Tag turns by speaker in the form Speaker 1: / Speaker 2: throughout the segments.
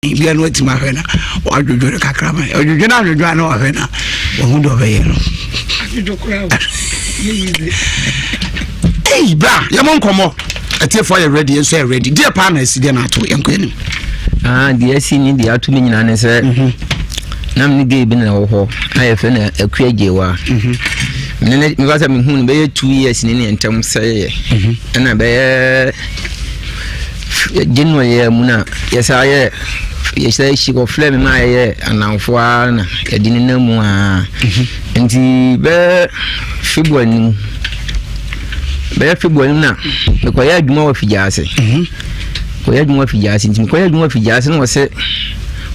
Speaker 1: bia no ti ma hwena wa jojo kakra ma jojo na jojo na wa hwena wo hu do be ye no jojo kra eh bra ya mon komo ati for you ready and say ready dear partners dey na to enko enim
Speaker 2: dear si ni dey atu me nyina ne se nam ni ge bi na wo ho aye fe na akuaje wa me me ba me hu be 2 years ni entam say na be January muna yesa ye yesa shi go flame ma ye ananfo na edini na mu a nti be February na me ko ya adwuma wa fijase ko ya adwuma fijase nti ko ya adwuma fijase no se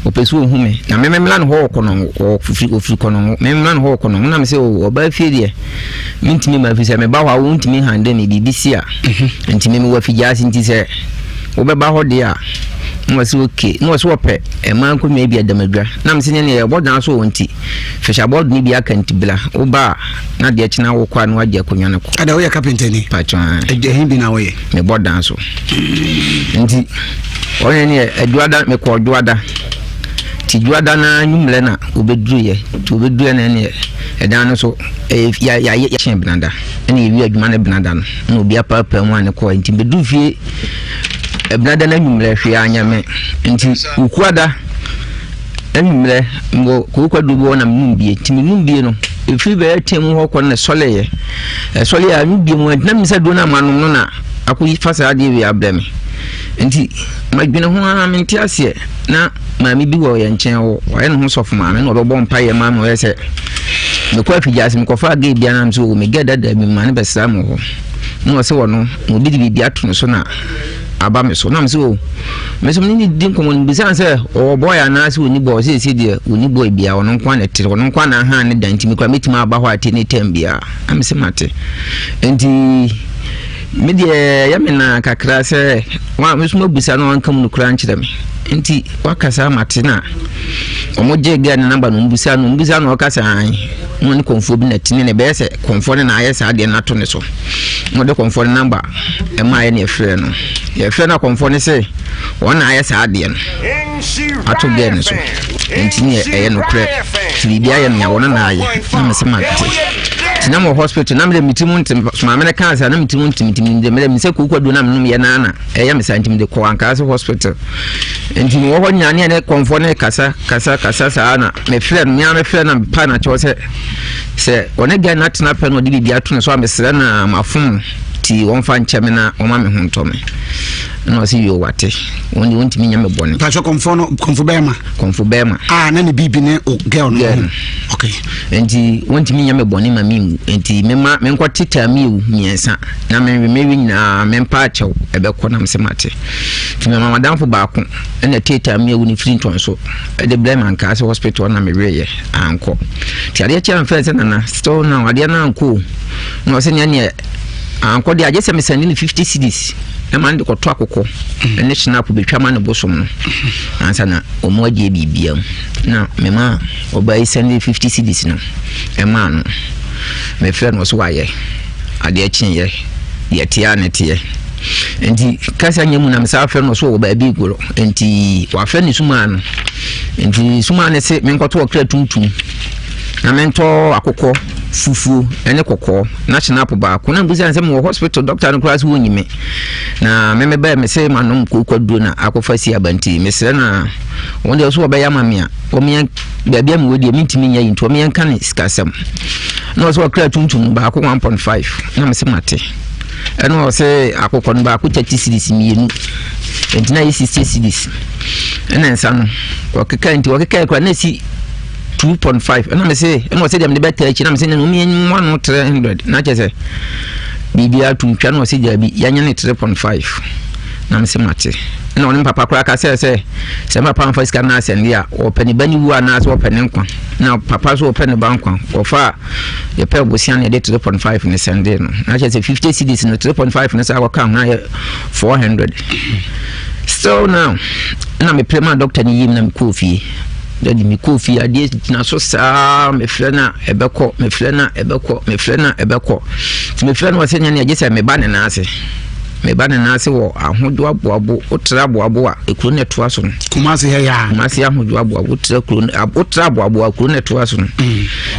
Speaker 2: opesu ohume na me mla no ho kono ofiri kono me mla no ho kono na me se oba fie mintimi ma fi se me ba wa wontimi hande me bibisi a nti me wa fijase nti se obeba ho dia nwase oke nwase ope e man ko me bia damadwa na msenye ne e bodan so wonti fisha board ni bia kan tibla oba na de kina wo kwa no agye akonya ne ko ada wo ya carpenter ni patwa e himbi na wo ye me bodan so nti onye ne eduada me ko oduada ti duada na nyumle na obedru ye ti obedru na ne e dan no so ya chen binada ene wi adwuma na binada no na obi apapa mu ane ko nti bedu fie ebnada na nyumle hwe anyame nti ukuada enumle ngo kokadu bo na mnumbie timinumbie no efi be temu ho ko na soleye sole ya nubie mu na misa do na manum no na akoyi fasa ade wi abrame nti madwene ho amenti ase na maami bi wo ye nchen wo ye no ho sofo maami no obebo mpa ye maami wo se me kwa fijase me kofa ga bia na mso me geda da mi mane besra mo ho no se wo no mo bi bia to no so na aba me so na me so me so ni din ko mon bisa se o boy ana se oni boy se de oni boy bia ono kwa na tire ono kwa na ha ne danti me kwa metima aba ho ate ne tambia am se mate enti me de ya me na kakra se wa me so mabisa no ankam no kura nchire me enti wakasa mate na omoje ga na namba no mbisa no okasa an mo ni konfo bi na tine ne be se konfo ne na ayesa ade na to ne so mo de konfo namba e ma ye ne efre no ye efre na konfo ne se wona ayesa ade no ato ge ne so enti ne e no kre ti bia ye nya wona na aye na me se mate tinamo hospital na me mitimu ntim ma me cancer na mitimu ntim de me se kokwadu na me ye na e ya me santim de ko anka hospital enti wo ho nya ne konfo ne kasa sa na me frɛ me frɛ na pa na cho se one ga na tena pa no de bibia to no so amesere na mafum ti won fa ncheme na o ma me ho ntome no si yo wate woni wontimi nya me bone pa so konfo bema na ne bibi ne o girl no okay enti wontimi nya me bone ma mi enti me nko tita mi u miensa na me wi nyina me mpa achew ebe ko na mse mate ti me mama danfo ba ko na tita mi u ni free ton so e de blame anka se hospital na me weye anko ti ade che am fence na store na ade na anko no se nya ne anko de agese me send ni 50 cedis e man de ko to akoko ene snap betwa ma ne bosom no ansa na omo agye bibia na me ma obai send 50 cedis no e ma no me friend was waye ade akin ye tia ne tie enti kasa nyemu na msa friend was wo ba bi goro enti wa friend suma no enti suma ne se me nkoto okra tuntum na mento akoko fufu ene kokko na chinap ba ko na mbuzi ansem wo hospital doctor no class wo nyime na me ba me se manom ko kwadu na akofa si abanti me se na wonde so ba ya mamia o me bia me wodi mintimi nya yinto me yanka ne sikasem na so akra tuntum ba ko 1.5 na me se mate ene o se akoko no ba ko 30 cedis mienu entina 60 cedis ene nsa no ko keka kwa na si 2.5 and I say and was said them the better I'm saying no me 100 na che say bibia to twa no say jabi yanya ne 3.5 na me say mate na on papa kura ka say my papa for scan na send dia o pani bani wu ana so pani nkwa na papa so pani bankwa o fa ye pe bosian ye 3.5 ne send no na che say 50 cedis no 3.5 ne say akwa na 400 so now na me prema doctor ni yim na me kofi dadi mi kofi ade na so sa me frena ebeko me frena ebeko ti me frena wasenya ne agese me ba ne na ase me ba na ase wo ahodo aboabo otra aboabo a ekuro ne to aso
Speaker 1: kumase he ya
Speaker 2: kumase ahodo aboabo otra aboabo ekuro ne to aso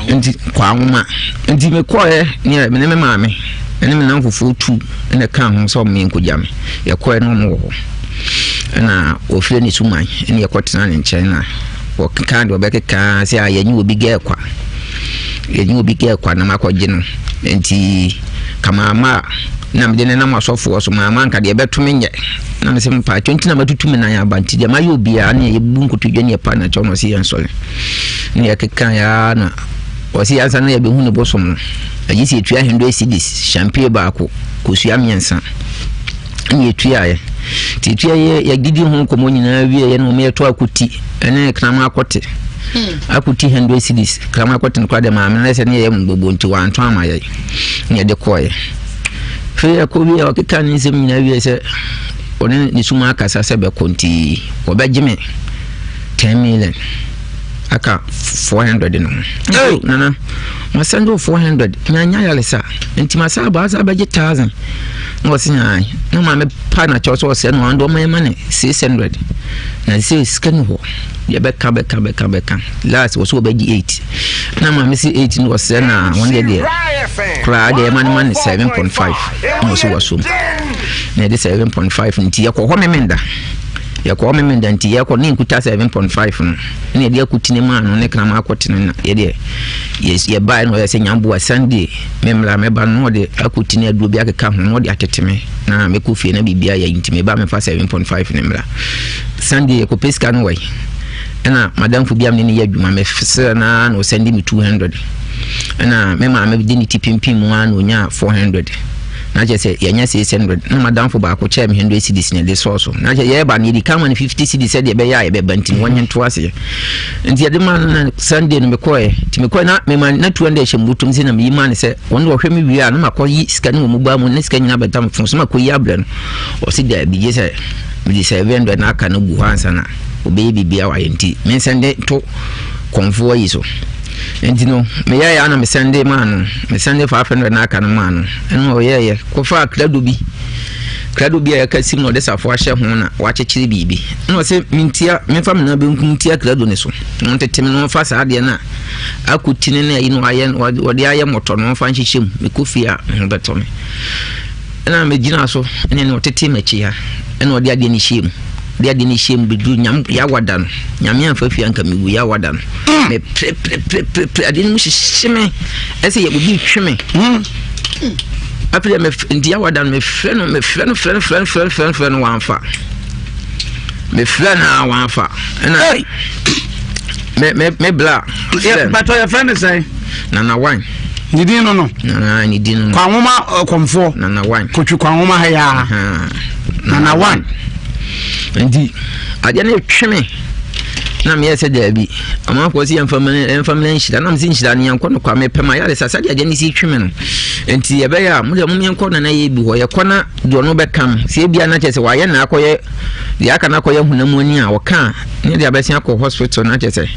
Speaker 2: nti kwa nwoma nti me koe ne me maame ene me nan fufu tu ene kan ho so me nkogya me ye koe no mo ho na ofire ni suman ene ye kotena ne nkyɛn na wo kan de obekeka se a yenyi obi ga kwa na makɔgye no nti kama ma na mede ne na masɔfo so ma nka de beto me nyɛ na me se mpa 20 na matutu me na ya banti de ma yɛ obi a na ye bu nkotodwe ne pa na kyɛ no se yɛnsɔle ne ye keka ya na o se yansa na ye behu ne bosom no ayi se etua 100 cedis champagne baako kosua miɛnsa ne etua ye ti etua ye gidi ho komo nyina wie ye no me to akuti ene knama akote akuti 100 cedis krama akote no kwa de ma me se ne ye mgbogbo nti wanto amaye ne de koye fe akobi ya okeka ni se nyina wie se one ni suma akasa se be konti obegime 10 million aka 400 no nana masando 400 nyanya yalesa nti masaba asa beje 1000 no sinya no ma me pa na choso se no ando ma mane 600 na se scan ho ye beka last was obeji 8 na ma me si 8 no se na won ye de kra de man 7.5 no so waso na de 7.5 nti ye ko ho memenda ya kwa memenda nti ya kwa ni nkuta 7.5 no ne de akutine ma no ne kana ma akotene na ye de yes ye buy no ye se nyambo wa Sunday memla meba no de akutine adu bi akeka ho no de ateteme na me kofie na bibia ya nti me ba me fa 7.5 ne mla Sunday ye ko peska no wai na madam fu bia me ne ya adwuma me fese na no send me 200 na me ma me de ni tipimpim mu an onya 400 na je se yanya 600 na madam fo ba ko che me 100 cedis ne de so na je ye ba ni di kama ni 50 cedis de be ya be banti wonye to ase nti ye de man na Sunday no me koe ti me koe na me man na 200 shembutum se na me man se won wo hwe me wi a na makoyi sika ne mu ba mu ne sika nyina betam fun so makoyi abla no o se da bi je se me di 700 na aka no bu hansa na obe bibia wa yenti me sende to konfo yi so entino me ya na me sende man me sende 500 na aka no man eno ye ko fa krado bi ya kasim no desa fo ahye ho na wa chechire bibi no se mintia me fa me na be nkum tia krado ne so no tetem no fa sa de na akutine na yi no aye wode aye moto no fa nhyehyem me kofia ho beto me na me gina so ene no tete machi ha ene wode ade ni hyem dia de ni hyem bedu nyam ya wadan nyam ya fa fia nka mewu ya wadan me pre ade ni mu hyehyeme ese ye obi tweme apre me ndia wadan me frɛ no wanfa me frɛ na wanfa na me bla
Speaker 1: but your friend is say
Speaker 2: na wine
Speaker 1: ni din no
Speaker 2: na ni din no
Speaker 1: kwa nwoma komfo
Speaker 2: na wine
Speaker 1: kotu kwa nwoma ha ya na wine
Speaker 2: ndi adia na tweme na me yese da bi ama ko si family nshida na mzi nshida ne yanko no kwa me pema ya lesa sadia ni si tweme no enti ye be ya mu yanko na ye bi ho ye kona do no be kam si bia na chese wa ye na akoye de aka na akoye hunamu ani a wo ka ne de abesia ko hospital na chese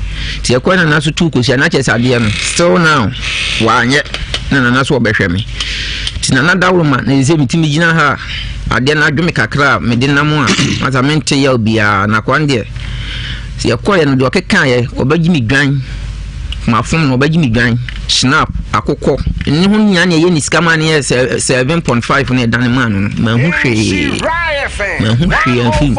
Speaker 2: ti ye kona na so tu ko si na chese ade no still now wa anye na so obehwe me ti na dawro ma na ze mitimi gina ha ade na adwome kakra me de namu a mazamente ya obia na kwande ya koye no de okeka ye obaji mi dwan mafum no obaji mi dwan snap akokɔ ni ho nya ne ye ni skama ne 7.5 ne dan man no ma hu hwe afim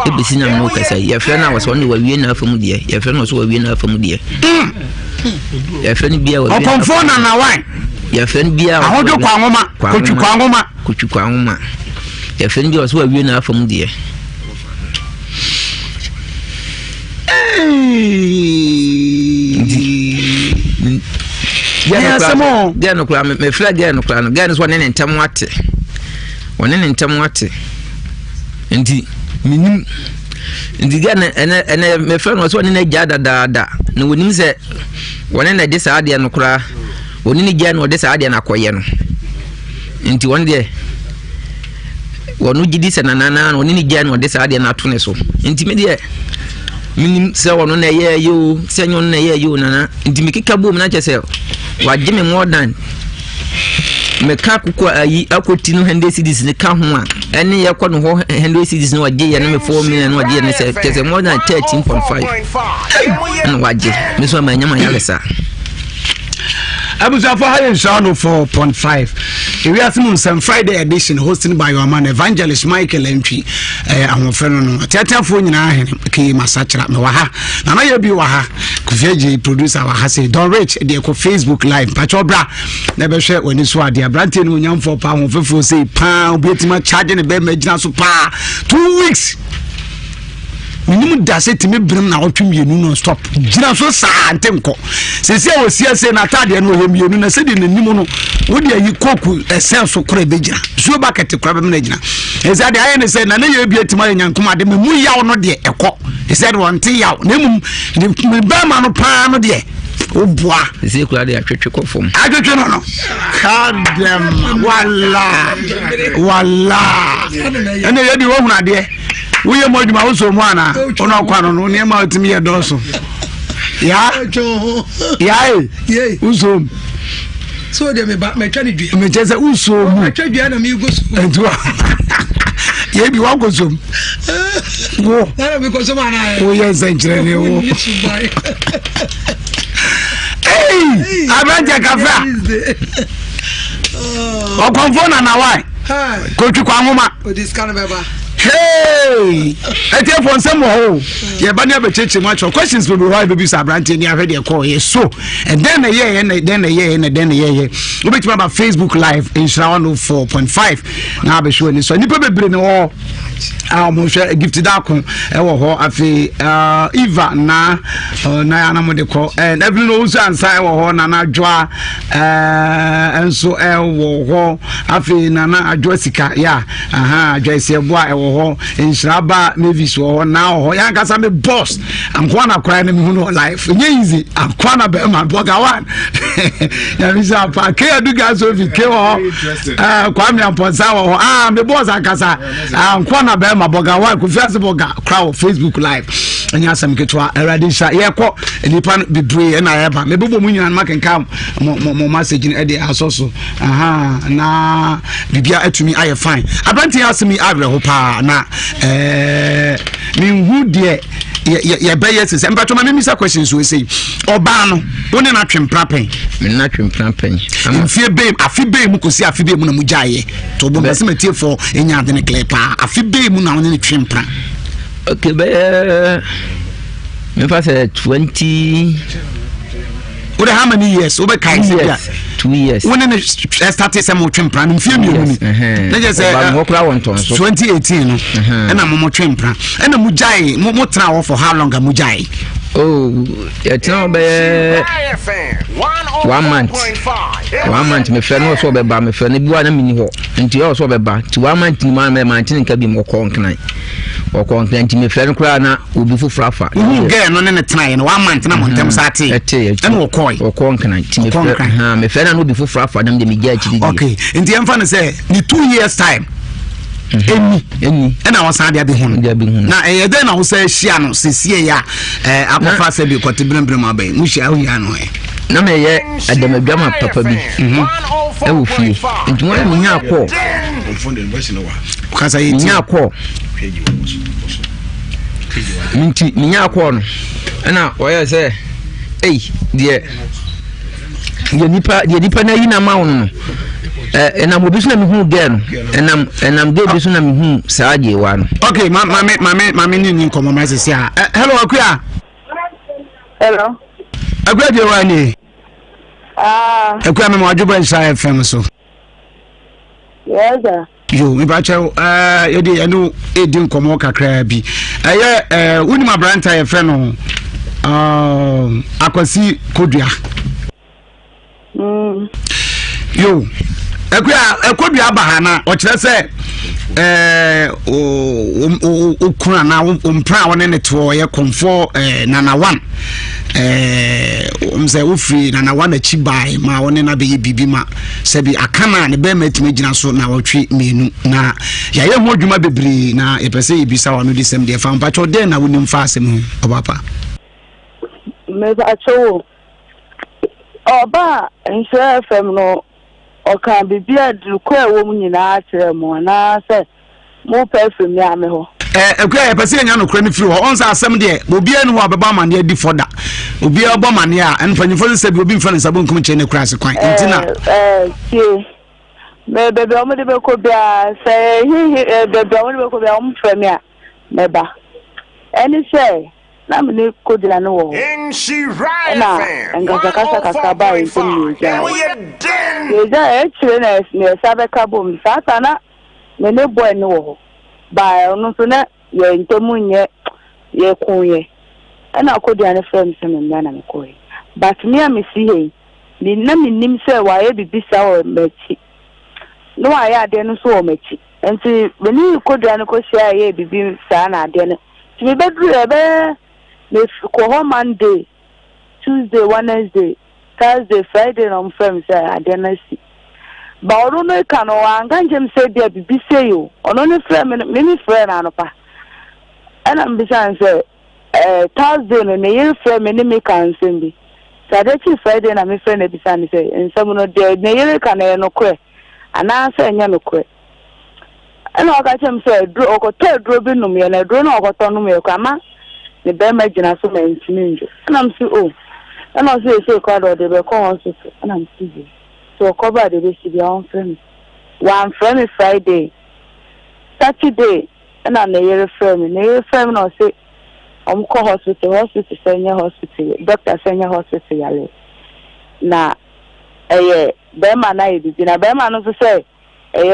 Speaker 2: ebisi na mo kasa ye fɛ na waso ne wawie na afam de ye fɛ na waso wawie na afam de ye fɛ ni bia wawie
Speaker 1: okonfo na wan
Speaker 2: ye fɛ ni bia
Speaker 1: ahodo kwa ngoma kotu kwa ngoma ye fɛ ni bia waso wawie na afam de
Speaker 2: Gya no kura me flag gya no kura no gya no so ne ntam wate ndi minim ndi gya na me flag no so ne gya da na wonim se wone na de sa ade no kura woni ni gya no de sa ade na koye no nti won de wonu gidi se na woni ni gya no de sa ade na to ne so nti me de minim se wono na ye yo se nyon na ye yo nana nti mikika bom na chese wagye me more than me ka kuko ayi akoti no 100 cedis ne ka ho a ene ye kɔ no ho 100 cedis no wagye ye no me 4 million no wagye ye ne se more than 13.5 no wagye me so ma nyama yale sa
Speaker 1: Abuja for high Shano 4.5. Ewiase Mu Nsem Friday edition hosted by your man Evangelist Michael Entry. Our friend no. Tiatia phone nyina he ke masachra me wa ha. Na na ye bi wa ha. Kufeji producer wa ha say Don Rich dey ko Facebook live. Pacho bra. Na be hwe woni so ade abrante no nyam for pa ho fefo say pa obetima charge ne be magina so pa 2 weeks. Minimum dase timi brim na otwe mienu no stop gina so sa antemko sese wo siase na tade no ho mienu na sedi nanim no wo de ayi koku essence kora be gina so bucket kora be na gina ese de aye ne se na na ye bia tima nyankoma de mu yaw no de ekọ ese de wonte yaw na mum me ba ma no pa no de obua
Speaker 2: ese kura de atwetwe kofom
Speaker 1: atwetwe no kadem walla ene ye di wo huna de we are more than my so mana on our corner no near my to me a dosso. Yeah, Uso.
Speaker 3: So they may back my trying to do
Speaker 1: me just a Uso.
Speaker 3: I tried to enemy go
Speaker 1: yeah, be one goes home.
Speaker 3: Because of
Speaker 1: oh, yes, and hey, I went to cafe. Oh, confirm and why? Go to Kwamuma
Speaker 3: with this kind of
Speaker 1: hey, I tell for some more. Yeah, but never change much. Questions will be right. Baby, Sabrante, near ready a call. Yes, so and then a year, and then a year, and then a year. We bet about Facebook Live in Nhyira 104.5. Now be sure this. So you probably bring all. Mo share gifted akon e wo ho afi Eva na ana mo de ko and every no so answer e wo ho na na adwoa enso e wo ho afi na na adwoa sika ya adwoa se boa e wo ho Nhyira ba Mavis wo ho na ho ya nkasa me boss am kwa na kra na me hu no life nye easy am kwa na be ma boga one ya mi sa pa ke adu ga so fi ke wo kwa mi amponsa wo ho me boss akasa am kwa na be ma boga wa ku fiase boga crowd Facebook live anya asem ketwa erade sha ye ko nipa bebre na eba me bobo mu nyina makenka mo message ni e de asoso na bibia atumi aye fine abranti asemi abre ho pa na me hu de ye beye sese mpacho ma me questions we say oba no woni na twempra pen
Speaker 2: me na twempra pen
Speaker 1: amfie be afi be mu kosi afi be mu na mu jaye to bo bese metie for enya de ne klepa afi be mu na woni ne twempra
Speaker 2: okay be me pass 20
Speaker 1: what how many years over kai
Speaker 2: 2 years
Speaker 1: when they started some twempra no mfie mi woni na je say 2018 no na mo twempra na mu jaye mo tra wo for how long mu jaye
Speaker 2: oh it's now be 1 month me friend no so be ba me friend bi wa na mini ho nti o so be ba ti 1 month ni ma me tin ka bi mo konkan o konkan nti me friend kura na obi fufurafa
Speaker 1: girl no ne try no 1 month na mo ntem sati and o
Speaker 2: konkan nti me friend me friend na obi fufurafa na me me ja chidi
Speaker 1: okay nti em fa no say ni 2 years time eni na wasan dia bi hu na then na wo say hia no sesie ya akofa se bi kotebrembrem abai mu hia hia no
Speaker 2: na me ye adamadwama papa bi e wo fie nti mo me nya akọ
Speaker 1: kasa yi
Speaker 2: nya akọ minti nya akọ no na o ye say de nipa na yi na ma wono no enam obi so na me hu girl enam de bi so na me hu saaje wa no
Speaker 1: okay mama ni compromise sia hello akua
Speaker 4: hello
Speaker 1: akua de wa ni akua me mo adwoba Nhyira FM so
Speaker 4: yes sir
Speaker 1: yo me ba che ye de enu edin komo kakra bi woni ma branta ye fe no akwasi kodua yo ekodua bahana o kire se o kuna na ompra woni ne to ye komfo nana 1 umse ufri nana 1 achi bai ma woni na be ye bibi ma se bi akana ne be matime gina so na wotwe menu na ya ye ho dwuma bebri na e pese ibisa wonu de sem de fa mpa cho de na woni mfa asem obapa
Speaker 4: me ba cho oba Nhyira FM no oka bibia du kwa wo mu nyina akere mo na se mo perfume ya me ho
Speaker 1: ekwa pese nya no kra ni firi ho onsa asem de obi anu ho abeba mane adi foda obi obo mane a enfanyefo se bi obi mfa ne sabon kum che ne kra se kwan entina
Speaker 4: tie me bebe o me de be ko bia se bebe o me de be ko bia o mfra me a meba eni se na me ne ko dila no wo
Speaker 5: Nhyira
Speaker 4: na ngasa kasa ba yin ja e chire na ne sabe ka bom satana me ne boy no wo ba no so na ye ntemu nye ye kunye ana ko dila ne frem se me na me ko but me am see he ni na me nim se wa ye bibisa o mechi no wa ya de no so o mechi enti me ni ko dila ne ko sia ye bibi sa na de ne ti me bedru ebe me ko ho Monday, Tuesday, Wednesday, Thursday, Friday on firm say adenasi. Ba oru no ka no anga njem say dia bibi say yo. Ono ne frame me frame na no pa. Ana mbisa say Thursday no ne yer frame me kan sembi. Saturday Friday na me frame na bisa ni say nsem no de ne yer ka na no kwe. Ana say nya no kwe. Ana o ka chem say dro o ko te dro bi no me na dro no o ko to no me ko ama the Bema Jina so many ninja. And I'm so oh. And I say called the Becon and I'm busy. So cover the rest of your own friend. One friend is Friday. Saturday and I'm the year friend. The year friend no say I'm call hospital senior hospital. Doctor senior hospital yale. Na Bema na ibi na Bema no say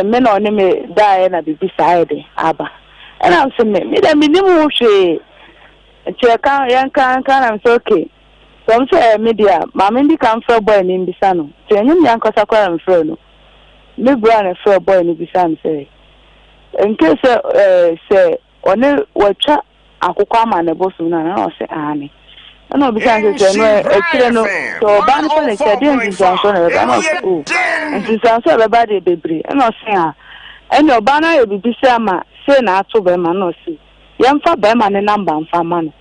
Speaker 4: men on me die na be beside aba. And I'm saying me the minimum she Cheka yanka I'm so okay. Some say media, mamindi come for boy in Bisano. Tenyum yanko sakwa and frono. Me brand a fair boy in Bisan say. In case say one watcha akukama ne bosuna na say ani. I know Bisan say no so ban for the chedi and Johnson and Johnson everybody bebre. And no say and your banner will be sama say na to be man no see. Yemfa bema ne number mfa ma no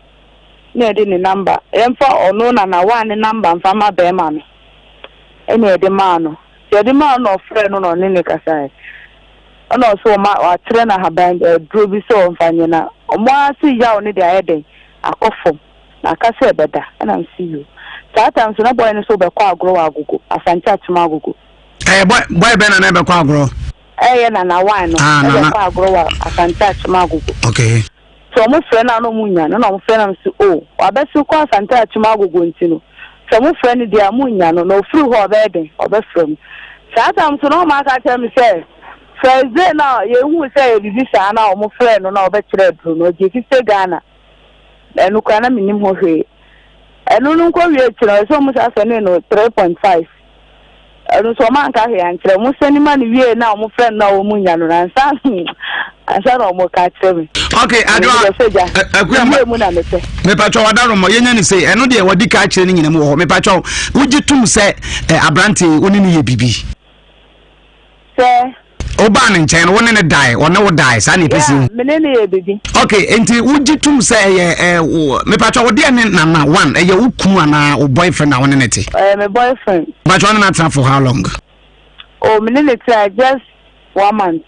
Speaker 4: ne de ne number yemfa ono na wa ne number mfa ma bema no ene de ma no de ma no frɛ no no ne kasa ono so ma wa tre na haban dro bi so mfanye na omo asi ya oni de ayeden akofom na kasa ebeda na nsi yo tata so na boy ne so be kwa agro wa agogo asante atuma agogo
Speaker 1: boy be na be kwa agro
Speaker 4: na wa no be kwa agro wa asante atuma agogo
Speaker 1: okay.
Speaker 4: So mo frɛ na no munya no mo frɛ na so o wabɛsi kwa santa atuma agogo ntino so mo frɛ ni dia munya no no fru ho obeden obɛfrɛm satam so no ma ka tell me say Thursday na ye hu say bibi sa na mo frɛ no na obɛkyerɛ dro no je kiste Ghana enu kwa na minim ho hwe enu no nkɔ wie kyerɛ so mo sa sɛ no 3.5 enu so ma nka hwe ankyerɛ mo sɛ ni ma ni wie na mo frɛ na o munya no na nsa ansa na mo ka kyerɛ me.
Speaker 1: Okay, adwa me patcho wadaro mo yenya ni say eno de wadi ka kire ni nyina mu ho me patcho uji tum say abrante woni ni ye bibi
Speaker 4: say
Speaker 1: oba ne nchen woni ne die woni wo die sa ne pesi
Speaker 4: me ne ye bibi
Speaker 1: okay enti uji tum say me patcho wodi ene na one ye ukun ana o boyfriend na woni ne te
Speaker 4: my boyfriend
Speaker 1: patcho na tra for how long
Speaker 4: oh me ne try just 1 month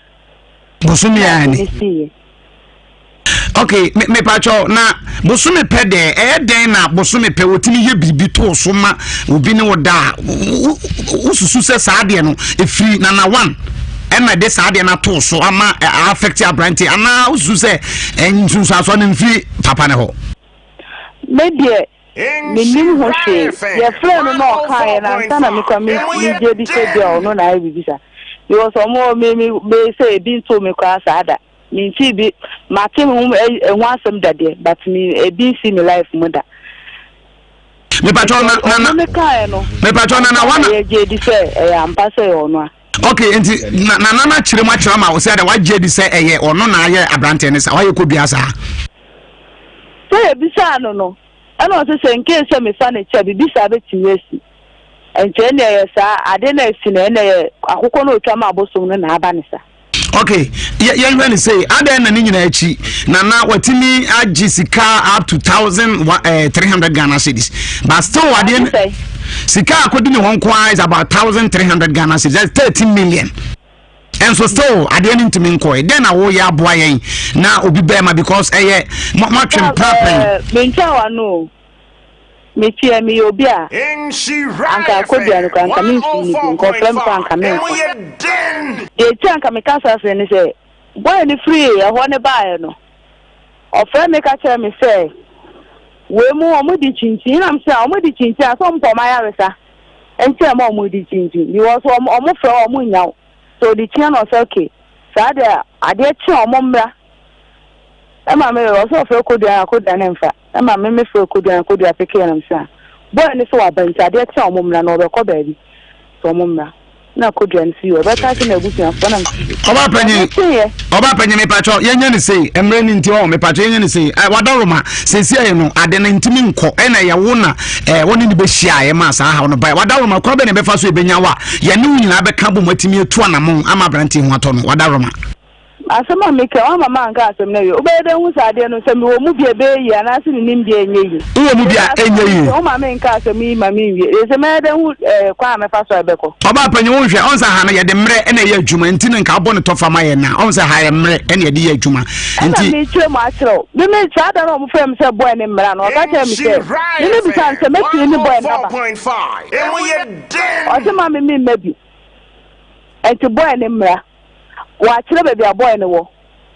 Speaker 1: bosumi ani okay me patcho na bosumi pe de den na bosumi pe wotimi ye bibi to so ma obi ne woda ususu se saade no efiri na one ena de saade na to so ama affect abrante ana ususu se ensunsu aso ne mfiri papa ne ho
Speaker 4: me de nim ho hwe ye friend no kai na ntana me kwa me je bi se dia no na bibi sa yo so mo me say bi to me kwa saada minti bi matem hum asem dade but me bi see me life muda
Speaker 1: me patron na
Speaker 4: me kai no
Speaker 1: me patron na wana
Speaker 4: je di say ampa say ono
Speaker 1: okay enti na kire ma wo say da wa je di say ono na aye abrante ne sa wa ye ko bia sa
Speaker 4: say bi sa no ana o say nke say me fa na cha bi sa betimi asi enche ne ye sa ade na asi na ne akụkọ na otwa ma abosom no na aba ne sa
Speaker 1: okay ye when say ada na ni nyina achi na watimi agi sika up to 1300 Ghana cedis but still wade sika akodi ne hon kwa is about 1300 Ghana cedis, that's 13 million. And so still at the end to me koi then I wo ya boy na obi bema because much improvement
Speaker 4: mencha no me tie me obi a anka kodua no anka me nsi ko frem anka me e tie anka me kasa se ni se boy ni free e ho ne bae no o frem me ka tell me say we mu o mu di chinchin na me say o mu di chinchin aso mpo ma ya resa enti am o mu di chinchin ni wo so o mu frem o mu nyaw. So the channel was okay. So I did tell Mombra. Emma may also feel could I could an infa. Emma may feel could I could have taken him, sir. Boy, and so I bent. I did tell Mombra no the baby. So Mombra. No could you see you, but I can a book and fun.
Speaker 1: Oba penny me patro, yen say, and running to all me patron say, I wadaroma, says I know, I didn't intimic co, and I wona, one in the Beshia, a massa, how to buy wadaroma, Coben and Befasu Benyawa, Yanu, Abacabo, what to me, Tuanamon, Amabranti, Waton, wadaroma.
Speaker 4: As a make a man got some new, obey the ones I didn't say, will move your baby, and I see in India. Oh, my main cast of me, my mean, is a man who quite a fast beco. About
Speaker 1: Penny, also Hannah, the Mre, and a year Juman, and carbon top of my now, also high Mre, and a dear Juma. And he too much so. The men chat on firms a boy in Milan, or that time, you never can to make you in the boy 4.5. And we are dead. Or some mammy maybe. And to boy in Mra. Watch the baby a boy in the war.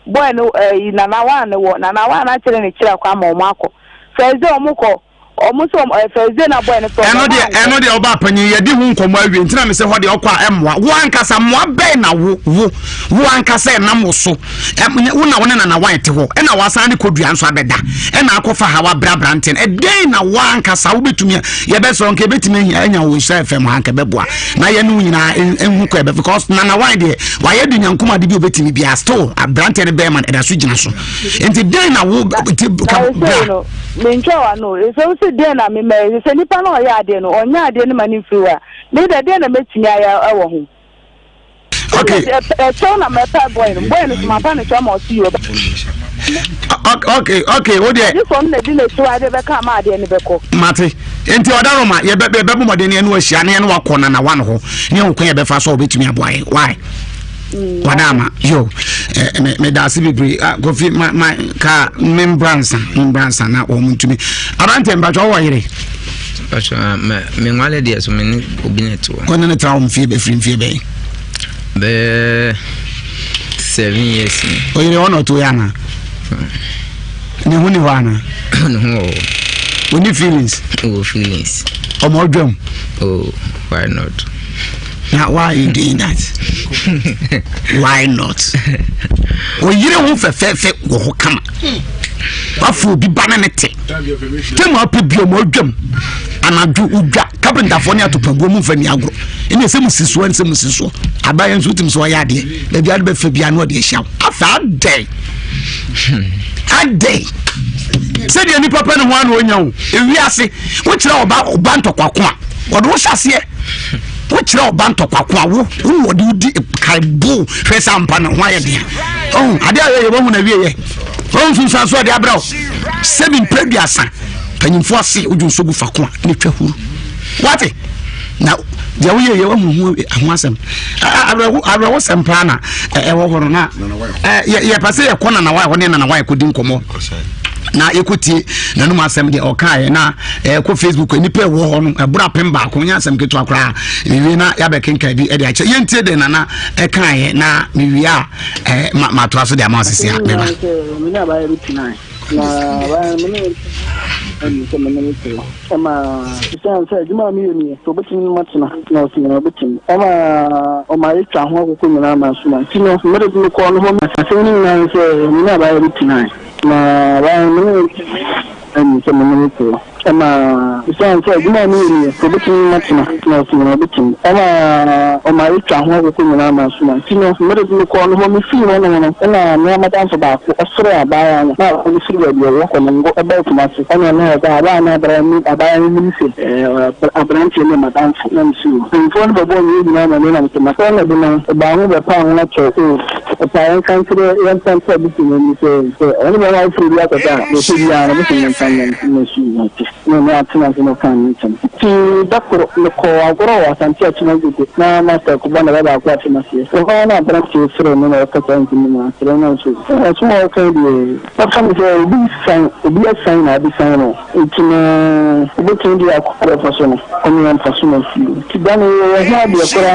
Speaker 1: Boy, no, Nanawa and the war, Nanawa, actually, in a chair, come on, Marco. Thursday, Muko, almost Thursday, a boy in the I know the Obapany, you didn't come away and tell me what the Oka Emwa. One cassa, one bena, one cassa, Namoso, one and a white war, and I was only could be answered better. And I call for our Brabranton, a day now one cassa will be to me. You best on Kebet me, and you will say, Femanka Bebois. Now you know in Hukebe because Nana Wide, why you didn't come at the Betty be a store, a Branton Bearman and a Sujinaso. And today now will become. Mincho, no, it's also then I mean, it's any panel or yard or not any money for her. Neither then a meeting I home. Okay, a son of my boy, when is my panic? I'm or see you. Okay, what do you from the dinner to I never come out any beco? Mate, into Adaroma, you bet be more than any Shani and walk on and one hole. You can't be fast over to me, boy. Why? Wadama, yo, me da si bibri go fi my car membrance na woman to me. Arante mbacho wa yire.
Speaker 2: Bacho me ngwale dia so me obi neto.
Speaker 1: Kono ne traum fi be fie be.
Speaker 2: Be 7 years.
Speaker 1: O yire ono to yana. Ne huni wana.
Speaker 2: No.
Speaker 1: Any feelings?
Speaker 2: Oh, feelings.
Speaker 1: Or more drum?
Speaker 2: Oh, why not?
Speaker 1: Now, why are you doing that? Why not? Well, you don't want to go come. What for be banana? Come up with your more drum. And I do carpenter for near to Pagomu for Niagro. In the same sister and some sister. I buy and shoot him so I had it. The other Fabiano, they shall. After a day. A day. Said the only papa and one when you, Ewiase, which are about Banto Quaqua. What was I say? Which are Banto Quaqua? Who would you do? Kaibu, Fesampan, and why? Oh, I dare a woman of ye. Oh, since I saw the abroad. 7 previous, and you foresee Uju Subu Fakua, what? Now, the way you want some. I was some planner. Yeah, pass a corner and a while, and a while couldn't come on. Na ekuti na no masem de okaye na ko Facebook ni pe wo ho no ebura pemba ko nya asem ketu akra wi na ya be kenka bi e de ache yentie de na ekaye na mi wi a ma to aso de amasese a beba mi na ba rutina na ba mi ni so me ni to ama se juma mi ni to betin matna na o sinna betin ama o ma yitwa ho ko nyina ma so na tino me de ko no ho ma se ni na se mi na ba rutina na ba mi and some minutes ama so juma mi ni to betin matna na o sinna betin ama o ma yitwa ho ko nyina ma so na tino me de ko no ho mi fi no na me ma dan so ba ko asre aba na o fi wa bi wo ko ngo aba ko ma se ana na ba na bra mi aba mi se abranche ne ma dan na su phone ba bo ni na na na ma ko na na ba mu ba pa na cho ko pa kan kire yan tan sa bi ni se ani ba na fi ya ka ta no fi ya na mi san na su
Speaker 4: no atena no kan ntam ti dakoro no ko agoro wa santi atena gugu na master ko bana baba ko atena sie so ho na bra ti sere no na ka tan tin na sere na so so mo ka di pa kam je bi sign na bi sign no itina obo tin di akoro faso no o mi an faso no ti bana ya ha bi akoro